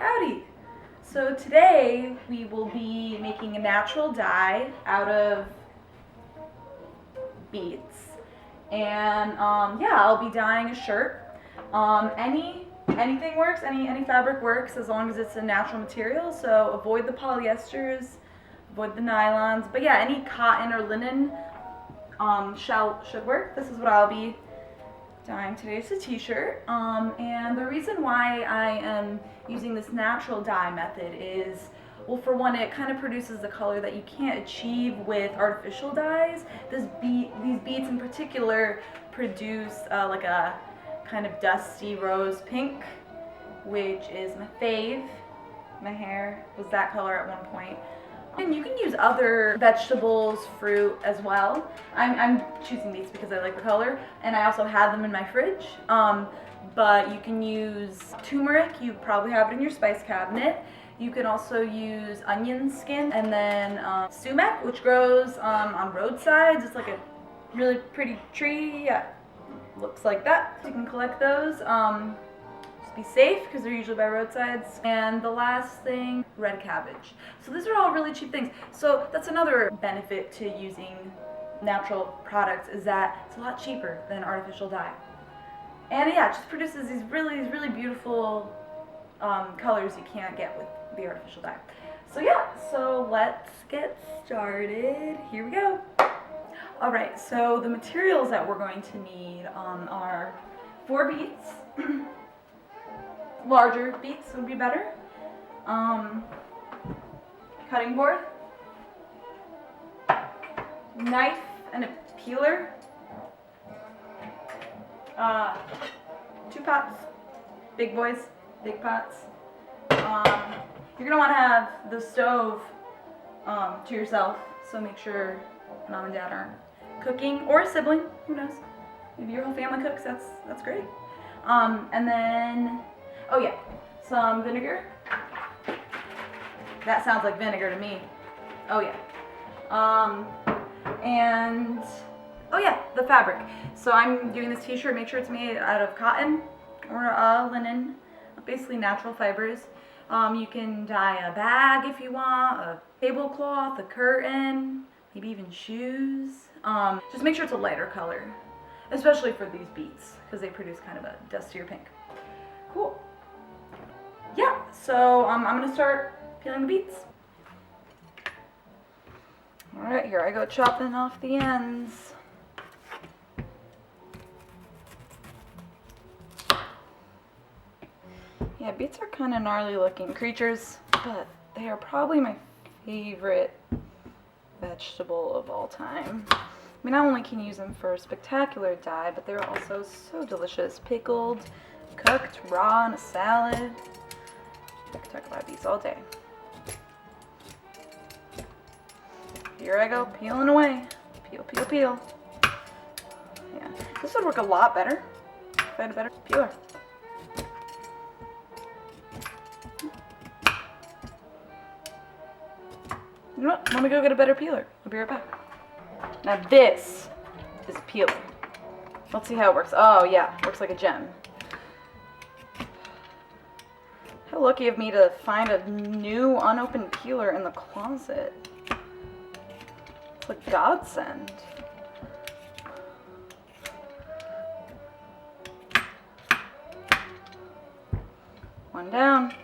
Howdy! So today we will be making a natural dye out of beets. And yeah, I'll be dyeing a shirt. Anything works, any fabric works as long as it's a natural material. So avoid the polyesters, avoid the nylons. But yeah, any cotton or linen should work. This is what I'll be dyeing today. It's a t-shirt. And the reason why I am using this natural dye method is, well, for one, it kind of produces the color that you can't achieve with artificial dyes. These beets in particular produce like a kind of dusty rose pink, which is my fave. My hair was that color at one point. And you can use other vegetables, fruit as well. I'm choosing these because I like the color, and I also have them in my fridge. But you can use turmeric, you probably have it in your spice cabinet. You can also use onion skin, and then sumac, which grows on roadsides. It's like a really pretty tree. Yeah, looks like that. You can collect those. Just be safe because they're usually by roadsides. And the last thing, red cabbage. So these are all really cheap things. So that's another benefit to using natural products, is that it's a lot cheaper than artificial dye. And yeah, it just produces these really beautiful colors you can't get with the artificial dye. So yeah, so let's get started. Here we go. All right, so the materials that we're going to need are 4 beets. Larger beets would be better. Cutting board, knife and a peeler, 2 pots, big boys, big pots. You're gonna want to have the stove to yourself, so make sure mom and dad aren't cooking, or a sibling, who knows? Maybe your whole family cooks. That's great. And then, oh yeah, some vinegar. That sounds like vinegar to me. Oh yeah. And oh yeah, the fabric. So I'm doing this t-shirt. Make sure it's made out of cotton or linen, basically natural fibers. You can dye a bag if you want, a tablecloth, a curtain, maybe even shoes. Just make sure it's a lighter color, especially for these beets, because they produce kind of a dustier pink. Cool. Yeah, so I'm gonna start peeling the beets. All right, here I go chopping off the ends. Yeah, beets are kind of gnarly looking creatures, but they are probably my favorite vegetable of all time. I mean, not only can you use them for spectacular dye, but they're also so delicious. Pickled, cooked, raw in a salad. I could talk about beets all day. Here I go, peeling away. Peel, peel, peel. Yeah, this would work a lot better if I had a better peeler. You know what? Let me go get a better peeler. I'll be right back. Now this is a peeler. Let's see how it works. Oh yeah, works like a gem. How lucky of me to find a new unopened peeler in the closet. It's like godsend. One down.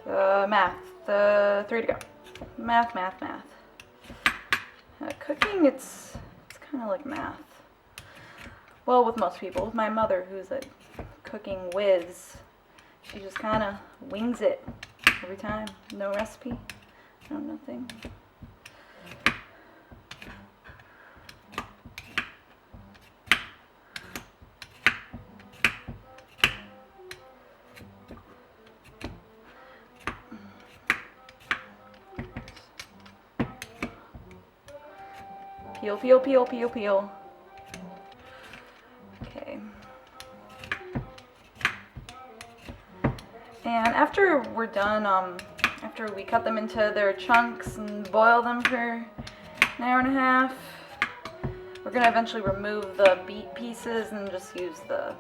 Math. 3 to go. Math. Cooking, it's kind of like math. Well, with most people. With my mother, who's a cooking whiz, she just kind of wings it every time. No recipe, no nothing. Peel, peel, peel, peel, peel. Okay. And after we're done, after we cut them into their chunks and boil them for an hour and a half, we're gonna eventually remove the beet pieces and just use the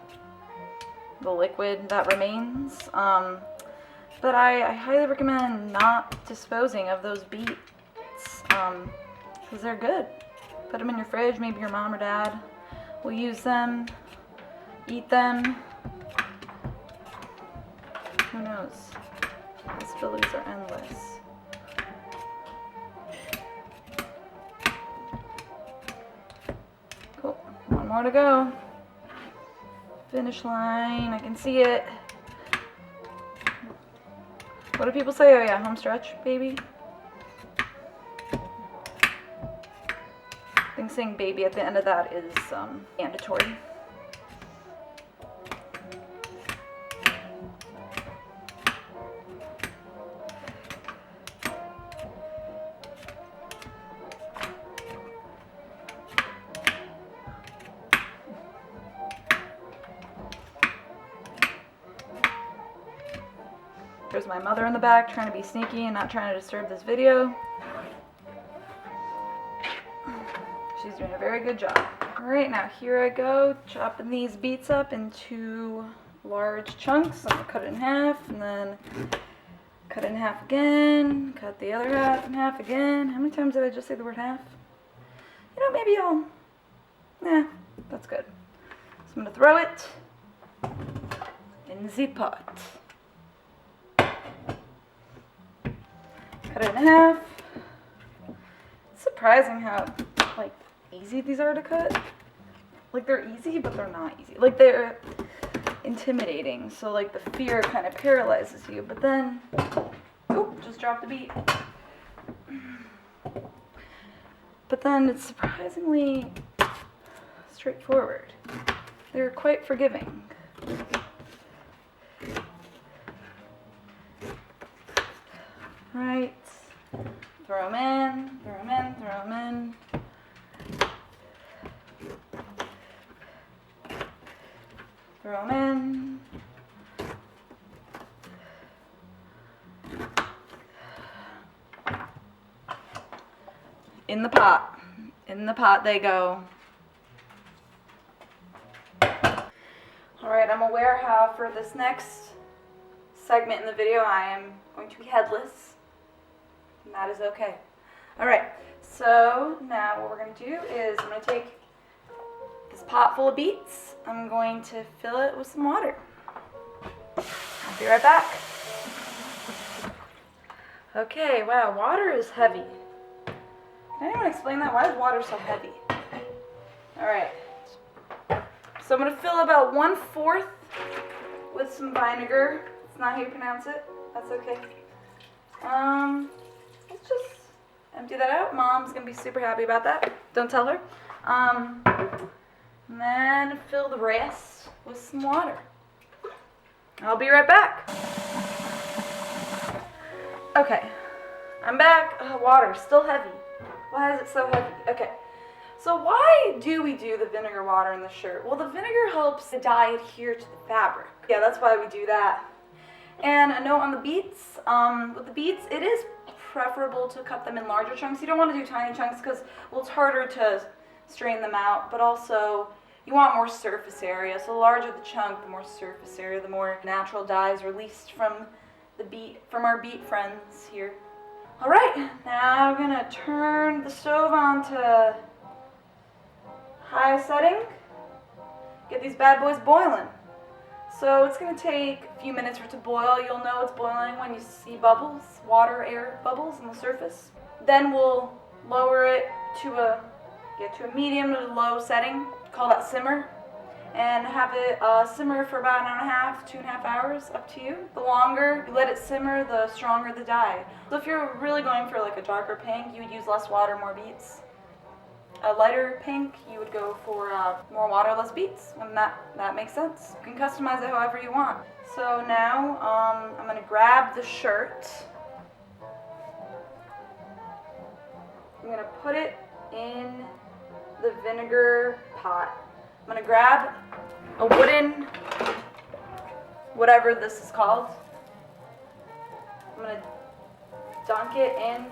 the liquid that remains. But I highly recommend not disposing of those beets because they're good. Put them in your fridge. Maybe your mom or dad will use them, eat them. Who knows? Possibilities are endless. Cool. One more to go. Finish line. I can see it. What do people say? Oh yeah, home stretch, baby. I think saying baby at the end of that is mandatory. There's my mother in the back trying to be sneaky and not trying to disturb this video. She's doing a very good job. Alright, now here I go, chopping these beets up into large chunks. I'm going to cut it in half and then cut it in half again, cut the other half in half again. How many times did I just say the word half? You know, maybe that's good. So I'm going to throw it in the pot. Cut it in half. It's surprising how easy these are to cut. Like they're easy, but they're not easy. Like they're intimidating. So like the fear kind of paralyzes you. But then, oop, just dropped the beet. But then it's surprisingly straightforward. They're quite forgiving. Right, throw them in, throw them in, throw them in. Throw them in. In the pot. In the pot they go. Alright, I'm aware how for this next segment in the video I am going to be headless. And that is okay. Alright, so now what we're going to do is I'm going to take this pot full of beets. I'm going to fill it with some water. I'll be right back. Okay, wow, water is heavy. Can anyone explain that? Why is water so heavy? Alright, so I'm going to fill about 1/4 with some vinegar. It's not how you pronounce it. That's okay. Let's just empty that out. Mom's going to be super happy about that. Don't tell her. And then fill the rest with some water. I'll be right back. Okay, I'm back. Water, still heavy. Why is it so heavy? Okay, so why do we do the vinegar water in the shirt? Well, the vinegar helps the dye adhere to the fabric. Yeah, that's why we do that. And a note on the beets. With the beets, it is preferable to cut them in larger chunks. You don't want to do tiny chunks because, well, it's harder to strain them out, but also you want more surface area. So the larger the chunk, the more surface area, the more natural dye is released from our beet friends here. All right, now I'm gonna turn the stove on to high setting. Get these bad boys boiling. So it's gonna take a few minutes for it to boil. You'll know it's boiling when you see bubbles, water, air bubbles on the surface. Then we'll lower it to a medium to low setting. Call that simmer, and have it simmer for about 1.5 to 2.5 hours, up to you. The longer you let it simmer, the stronger the dye. So if you're really going for like a darker pink, you would use less water, more beets. A lighter pink, you would go for more water, less beets, and that makes sense. You can customize it however you want. So now I'm gonna grab the shirt. I'm gonna put it in the vinegar pot. I'm gonna grab a wooden, whatever this is called. I'm gonna dunk it in.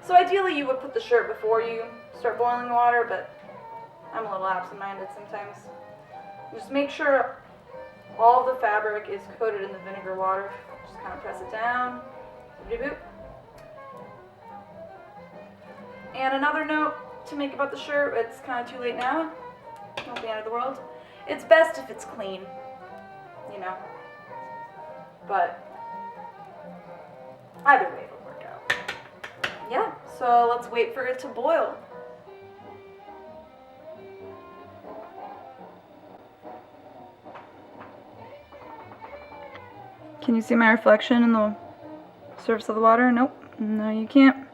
So ideally you would put the shirt before you start boiling the water, but I'm a little absent-minded sometimes. Just make sure all the fabric is coated in the vinegar water. Just kind of press it down. Boop. And another note to make about the shirt, it's kind of too late now. Not the end of the world. It's best if it's clean, you know. But either way it'll work out. Yeah, so let's wait for it to boil. Can you see my reflection in the surface of the water? Nope. No, you can't.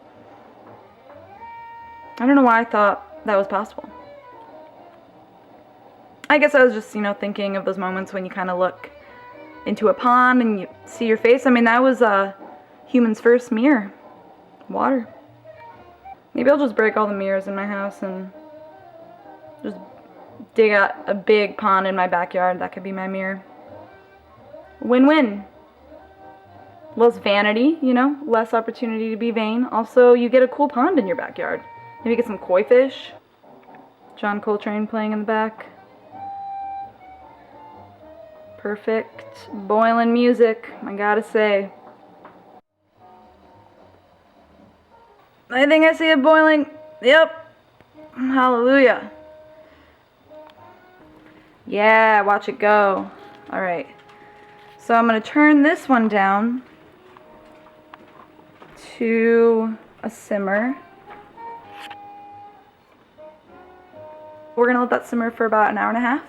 I don't know why I thought that was possible. I guess I was just, thinking of those moments when you kind of look into a pond and you see your face. I mean, that was a human's first mirror. Water. Maybe I'll just break all the mirrors in my house and just dig out a big pond in my backyard. That could be my mirror. Win-win. Less vanity, less opportunity to be vain. Also, you get a cool pond in your backyard. Maybe get some koi fish. John Coltrane playing in the back. Perfect boiling music, I gotta say. Anything I see it boiling? Yep. Hallelujah. Yeah, watch it go. Alright. So I'm going to turn this one down to a simmer. We're going to let that simmer for about an hour and a half.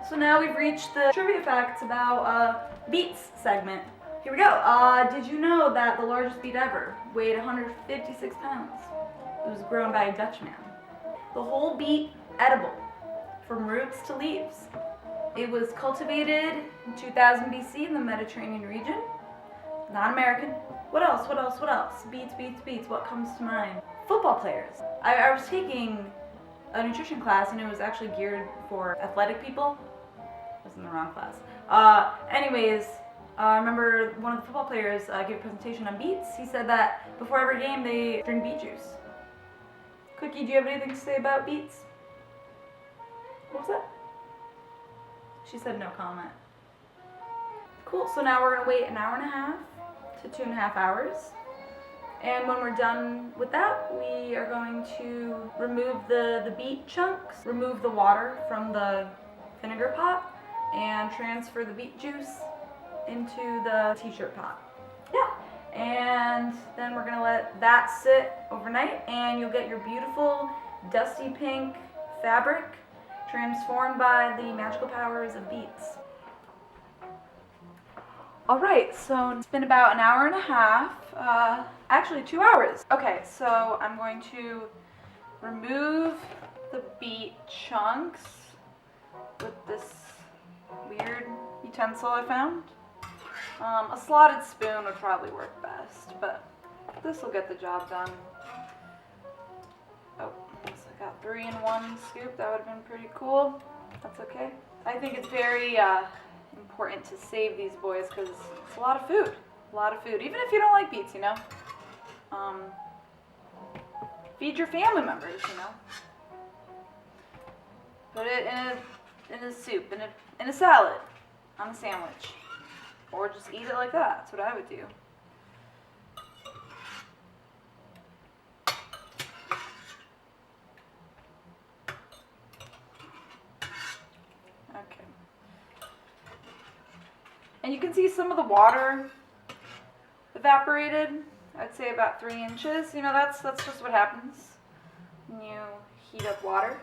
So now we've reached the trivia facts about Beets segment. Here we go. Did you know that the largest beet ever weighed 156 pounds? It was grown by a Dutchman. The whole beet edible, from roots to leaves. It was cultivated in 2000 BC in the Mediterranean region. Not American. What else? What else? What else? Beets, beets, beets. What comes to mind? Football players. I was taking a nutrition class and it was actually geared for athletic people. I was in the wrong class. I remember one of the football players gave a presentation on beets. He said that before every game they drink beet juice. Cookie, do you have anything to say about beets? What was that? She said no comment. Cool, so now we're gonna wait an hour and a half to 2.5 hours. And when we're done with that, we are going to remove the beet chunks, remove the water from the vinegar pot, and transfer the beet juice into the t-shirt pot. Yeah, and then we're gonna let that sit overnight, and you'll get your beautiful dusty pink fabric transformed by the magical powers of beets. Alright, so it's been about an hour and a half, actually 2 hours. Okay, so I'm going to remove the beet chunks with this weird utensil I found. A slotted spoon would probably work best, but this will get the job done. Oh, so I got 3 in 1 scoop. That would have been pretty cool. That's okay. I think it's very important to save these boys because it's a lot of food. A lot of food. Even if you don't like beets, feed your family members, Put it in a soup, in a salad, on a sandwich. Or just eat it like that. That's what I would do. Okay. And you can see some of the water evaporated. I'd say about 3 inches. That's just what happens when you heat up water.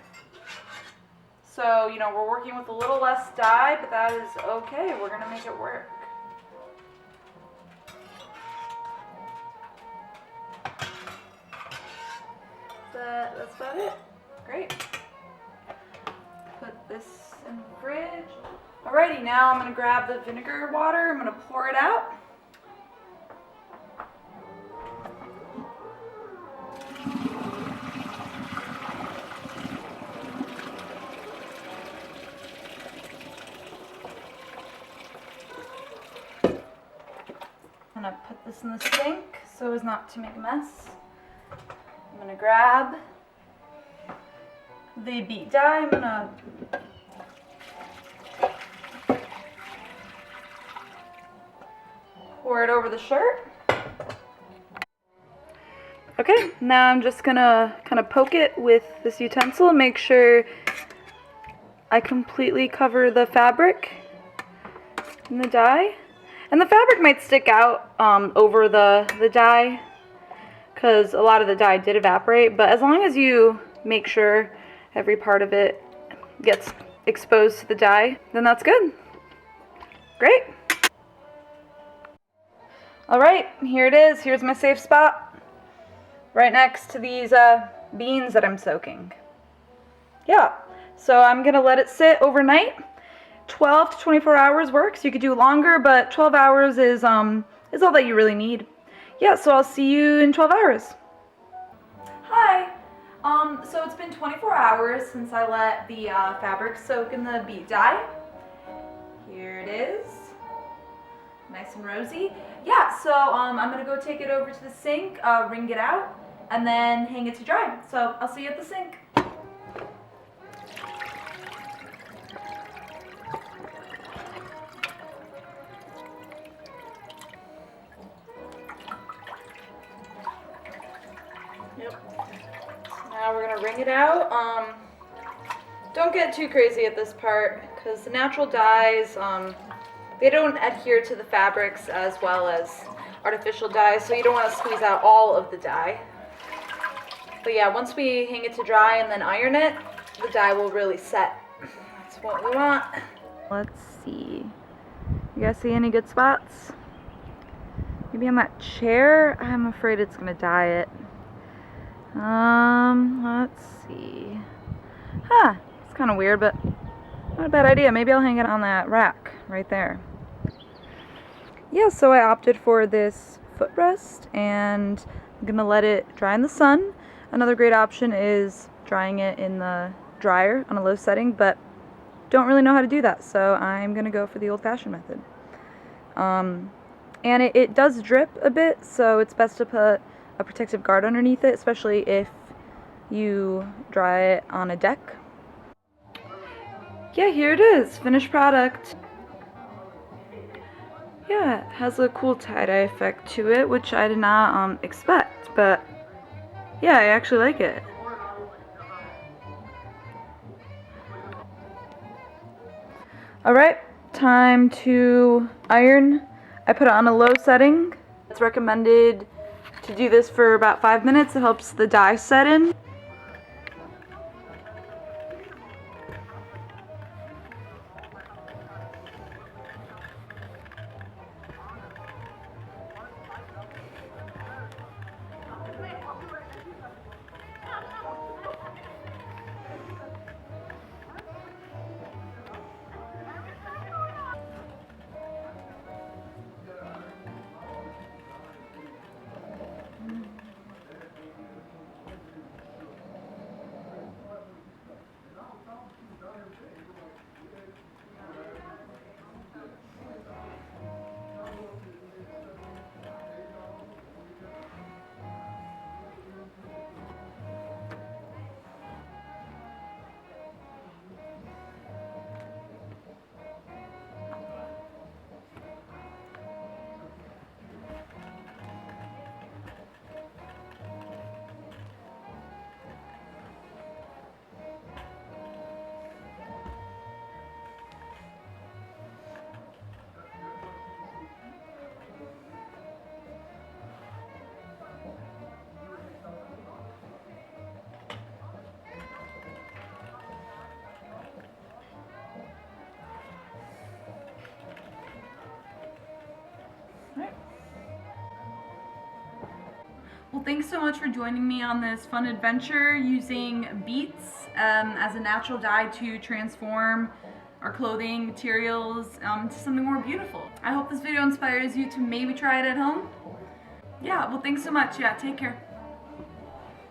So, we're working with a little less dye, but that is okay. We're gonna make it work. That's about it. Great. Put this in the fridge. Alrighty, now I'm gonna grab the vinegar water. I'm gonna pour it out. I'm gonna put this in the sink so as not to make a mess. I'm gonna grab the beet dye. I'm gonna pour it over the shirt. Okay, now I'm just gonna kind of poke it with this utensil and make sure I completely cover the fabric in the dye. And the fabric might stick out over the dye because a lot of the dye did evaporate, but as long as you make sure every part of it gets exposed to the dye, then that's good. Great. Alright, here it is. Here's my safe spot. Right next to these beans that I'm soaking. Yeah, so I'm going to let it sit overnight. 12 to 24 hours works. You could do longer, but 12 hours is all that you really need. Yeah, so I'll see you in 12 hours. Hi. So it's been 24 hours since I let the fabric soak in the beet dye. Here it is. Nice and rosy. Yeah, so I'm gonna go take it over to the sink, wring it out, and then hang it to dry. So I'll see you at the sink. Yep. Now we're gonna wring it out. Don't get too crazy at this part, because the natural dyes, they don't adhere to the fabrics as well as artificial dyes, so you don't want to squeeze out all of the dye. But yeah, once we hang it to dry and then iron it, the dye will really set. That's what we want. Let's see. You guys see any good spots? Maybe on that chair? I'm afraid it's gonna dye it. Let's see. Huh, it's kind of weird, but not a bad idea. Maybe I'll hang it on that rack right there. Yeah, so I opted for this footrest and I'm gonna let it dry in the sun. Another great option is drying it in the dryer on a low setting, but don't really know how to do that, so I'm gonna go for the old-fashioned method. And it does drip a bit, so it's best to put a protective guard underneath it, especially if you dry it on a deck. Yeah, here it is, finished product. Yeah, it has a cool tie-dye effect to it, which I did not expect, but yeah, I actually like it. Alright, time to iron. I put it on a low setting. It's recommended to do this for about 5 minutes. It helps the dye set in. Well, thanks so much for joining me on this fun adventure using beets as a natural dye to transform our clothing materials into something more beautiful. I hope this video inspires you to maybe try it at home. Yeah, well, thanks so much. Yeah, take care.